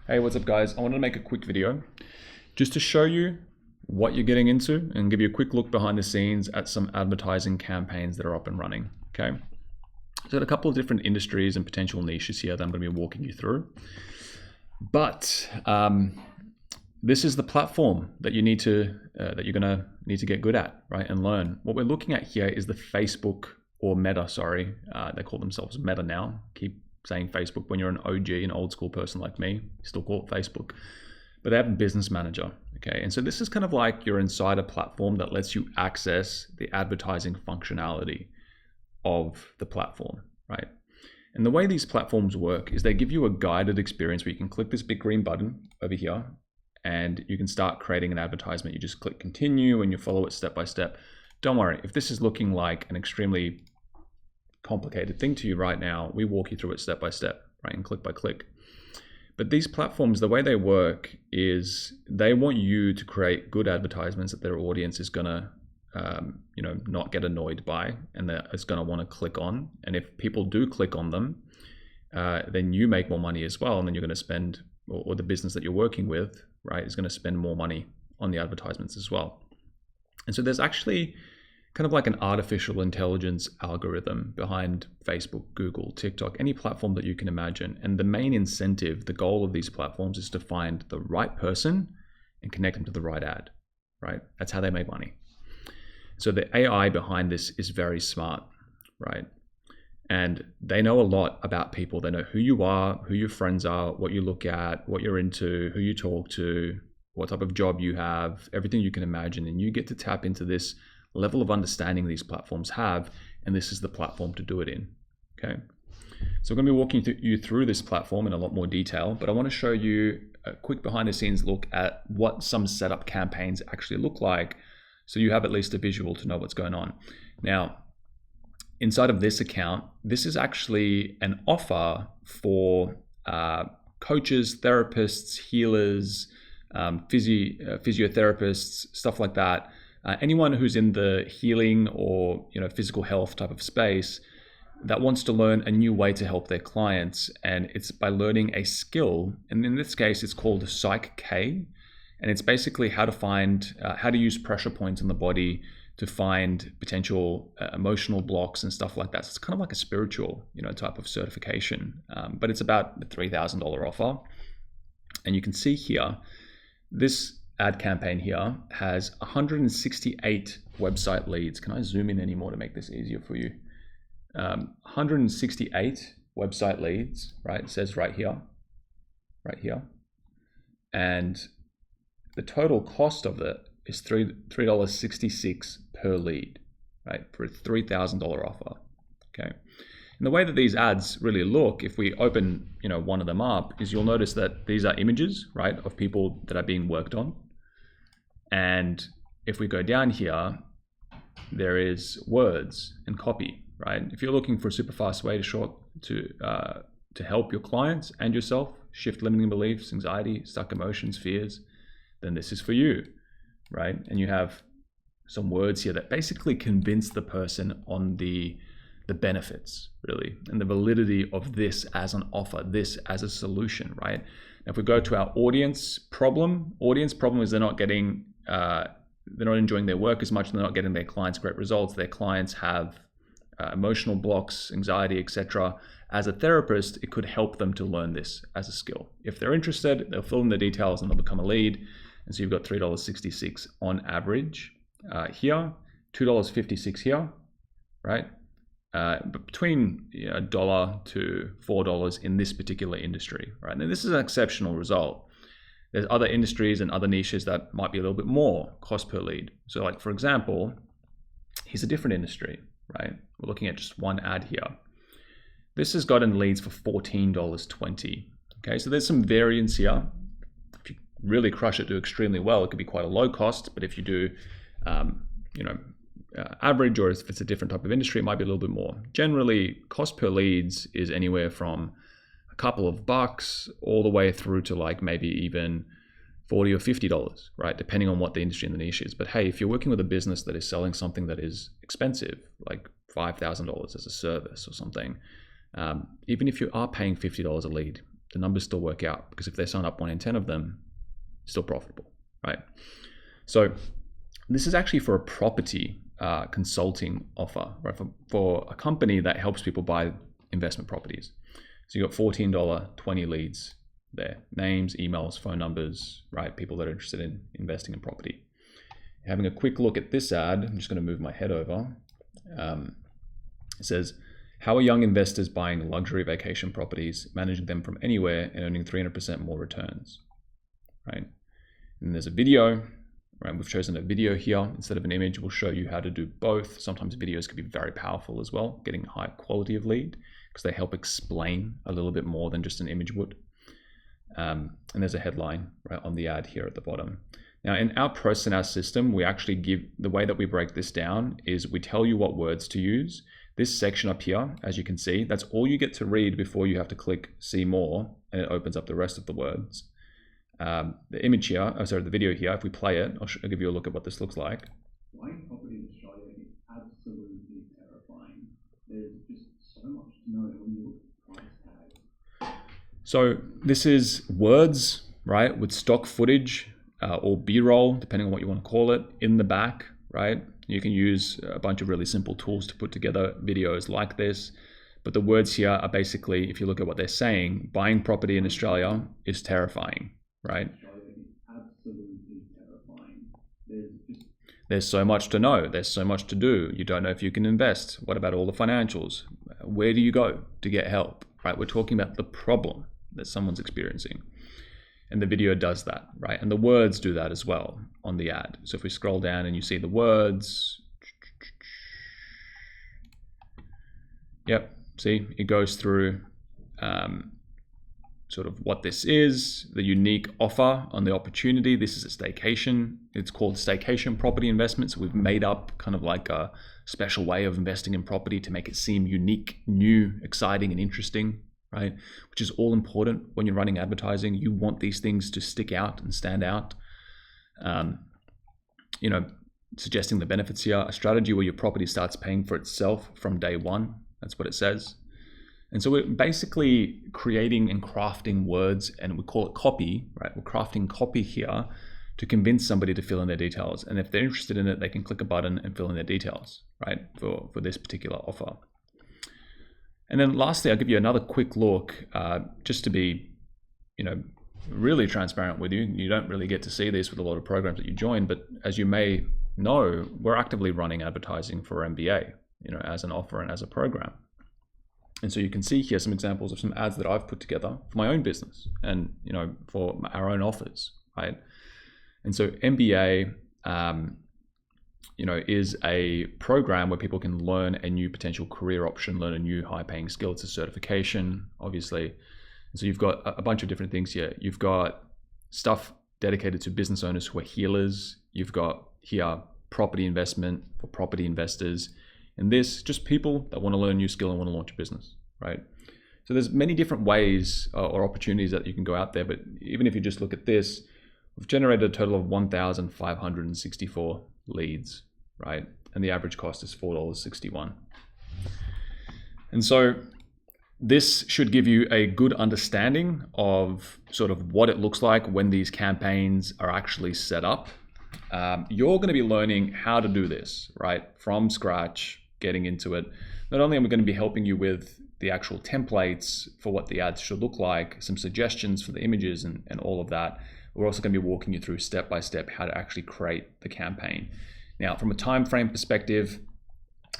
Hey, what's up guys? I wanted to make a quick video just to show you what you're getting into and give you a quick look behind the scenes at some advertising campaigns that are up and running, okay? So got a couple of different industries and potential niches here that I'm going to be walking you through. But this is the platform that you need to, that you're going to need to get good at, right, and learn. What we're looking at here is the Facebook, or Meta, sorry. They call themselves Meta now. Keep saying Facebook when you're an OG, an old school person like me, still call it Facebook. But they have a business manager, okay? And so this is kind of like your insider platform that lets you access the advertising functionality of the platform, right? And the way these platforms work is they give you a guided experience where you can click this big green button over here and you can start creating an advertisement. You just click continue and you follow it step by step. Don't worry, if this is looking like an extremely complicated thing to you right now, we walk you through it step by step, right, and click by click. But these platforms, the way they work is they want you to create good advertisements that their audience is gonna not get annoyed by, and that is gonna want to click on. And if people do click on them, then you make more money as well, and then you're gonna spend, or the business that you're working with, right, is gonna spend more money on the advertisements as well. And so there's actually kind of like an artificial intelligence algorithm behind Facebook, Google, TikTok, any platform that you can imagine. And the main incentive, the goal of these platforms is to find the right person and connect them to the right ad, right? That's how they make money. So the AI behind this is very smart, right? And they know a lot about people. They know who you are, who your friends are, what you look at, what you're into, who you talk to, what type of job you have, everything you can imagine. And you get to tap into this level of understanding these platforms have, and this is the platform to do it in, okay? So I'm going to be walking you through this platform in a lot more detail, but I want to show you a quick behind the scenes look at what some setup campaigns actually look like, so you have at least a visual to know what's going on. Now, inside of this account, this is actually an offer for coaches, therapists, healers, physiotherapists, stuff like that. Anyone who's in the healing or physical health type of space that wants to learn a new way to help their clients, and it's by learning a skill, and in this case it's called Psych K, and it's basically how to find how to use pressure points in the body to find potential emotional blocks and stuff like that. So it's kind of like a spiritual type of certification, but it's about the $3,000 offer. And you can see here this ad campaign here has 168 website leads. Can I zoom in any more to make this easier for you? 168 website leads, right? It says right here. And the total cost of it is $3.66 per lead, right? For a $3,000 offer, okay? And the way that these ads really look, if we open one of them up, is you'll notice that these are images, right, of people that are being worked on. And if we go down here, there is words and copy, right? If you're looking for a super fast way to help your clients and yourself shift limiting beliefs, anxiety, stuck emotions, fears, then this is for you, right? And you have some words here that basically convince the person on the benefits, really, and the validity of this as an offer, this as a solution, right? Now, if we go to our audience problem is they're not enjoying their work as much, they're not getting their clients great results. Their clients have emotional blocks, anxiety, etc. As a therapist, it could help them to learn this as a skill. If they're interested, they'll fill in the details and they'll become a lead. And so you've got $3.66 on average here, $2.56 here, right? But between $1 to $4 in this particular industry, right? Now this is an exceptional result. There's other industries and other niches that might be a little bit more cost per lead. So like, for example, here's a different industry, right? We're looking at just one ad here. This has gotten leads for $14.20. Okay, so there's some variance here. If you really crush it, do extremely well, it could be quite a low cost, but if you do, average, or if it's a different type of industry, it might be a little bit more. Generally, cost per leads is anywhere from a couple of bucks all the way through to like maybe even $40 or $50, right? Depending on what the industry and the niche is. But hey, if you're working with a business that is selling something that is expensive, like $5,000 as a service or something, even if you are paying $50 a lead, the numbers still work out, because if they sign up 1 in 10 of them, still profitable, right? So this is actually for a property consulting offer, right? For a company that helps people buy investment properties. So you got $14, 20 leads there, names, emails, phone numbers, right? People that are interested in investing in property. Having a quick look at this ad, I'm just going to move my head over. It says, how are young investors buying luxury vacation properties, managing them from anywhere and earning 300% more returns, right? And there's a video, right? We've chosen a video here instead of an image. We'll show you how to do both. Sometimes videos can be very powerful as well, getting high quality of lead, because they help explain a little bit more than just an image would. And there's a headline right on the ad here at the bottom. Now in our process in our system, we actually give, the way that we break this down is we tell you what words to use. This section up here, as you can see, that's all you get to read before you have to click see more, and it opens up the rest of the words. The image here, the video here, if we play it, I'll give you a look at what this looks like. Buying property in Australia is absolutely terrifying. There's just so much to know when you look at price tags. So this is words, right, with stock footage or B-roll, depending on what you want to call it, in the back, right? You can use a bunch of really simple tools to put together videos like this. But the words here are basically, if you look at what they're saying, buying property in Australia is terrifying, right? Absolutely terrifying. There's so much to know. There's so much to do. You don't know if you can invest. What about all the financials? Where do you go to get help, right? We're talking about the problem that someone's experiencing. And the video does that, right? And the words do that as well on the ad. So if we scroll down and you see the words, yep, see, it goes through sort of what this is, the unique offer on the opportunity. This is a staycation. It's called staycation property investment. So we've made up kind of like a special way of investing in property to make it seem unique, new, exciting, and interesting, right? Which is all important when you're running advertising. You want these things to stick out and stand out. You know, suggesting the benefits here, a strategy where your property starts paying for itself from day one. That's what it says. And so we're basically creating and crafting words, and we call it copy, right? We're crafting copy here to convince somebody to fill in their details. And if they're interested in it, they can click a button and fill in their details, right? For this particular offer. And then lastly, I'll give you another quick look, just to be, you know, really transparent with you. You don't really get to see this with a lot of programs that you join, but as you may know, we're actively running advertising for MBA, you know, as an offer and as a program. And so you can see here some examples of some ads that I've put together for my own business and, you know, for our own offers, right? And so MBA, you know, is a program where people can learn a new potential career option, learn a new high-paying skill. It's a certification, obviously. And so you've got a bunch of different things here. You've got stuff dedicated to business owners who are healers. You've got here property investment for property investors. And this, just people that want to learn a new skill and want to launch a business, right? So there's many different ways or opportunities that you can go out there. But even if you just look at this, we've generated a total of 1,564 leads, right? And the average cost is $4.61. And so this should give you a good understanding of sort of what it looks like when these campaigns are actually set up. You're going to be learning how to do this, right? From scratch, getting into it. Not only are we going to be helping you with the actual templates for what the ads should look like, some suggestions for the images and all of that, we're also going to be walking you through step by step how to actually create the campaign. Now, from a time frame perspective,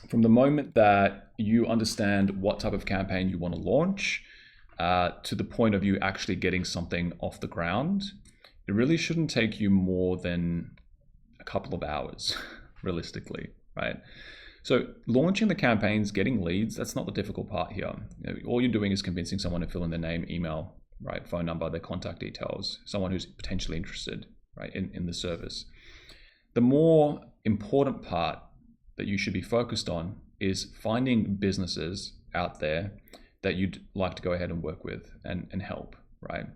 from the moment that you understand what type of campaign you want to launch to the point of you actually getting something off the ground, it really shouldn't take you more than a couple of hours, realistically, right? So launching the campaigns, getting leads, that's not the difficult part here. You know, all you're doing is convincing someone to fill in their name, email, right, phone number, their contact details, someone who's potentially interested, right, in the service. The more important part that you should be focused on is finding businesses out there that you'd like to go ahead and work with and help, right?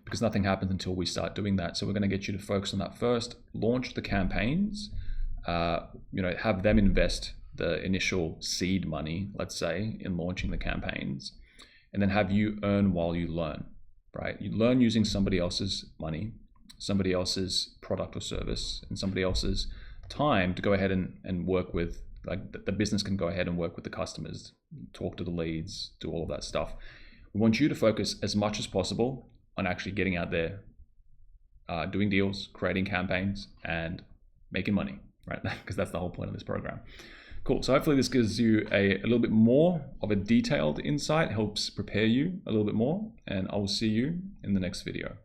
Because nothing happens until we start doing that. So we're going to get you to focus on that first, launch the campaigns, you know, have them invest the initial seed money, let's say, in launching the campaigns, and then have you earn while you learn, right? You learn using somebody else's money, somebody else's product or service, and somebody else's time to go ahead and work with, like the business can go ahead and work with the customers, talk to the leads, do all of that stuff. We want you to focus as much as possible on actually getting out there, doing deals, creating campaigns, and making money, right? Because that's the whole point of this program. Cool. So hopefully this gives you a little bit more of a detailed insight, helps prepare you a little bit more, and I will see you in the next video.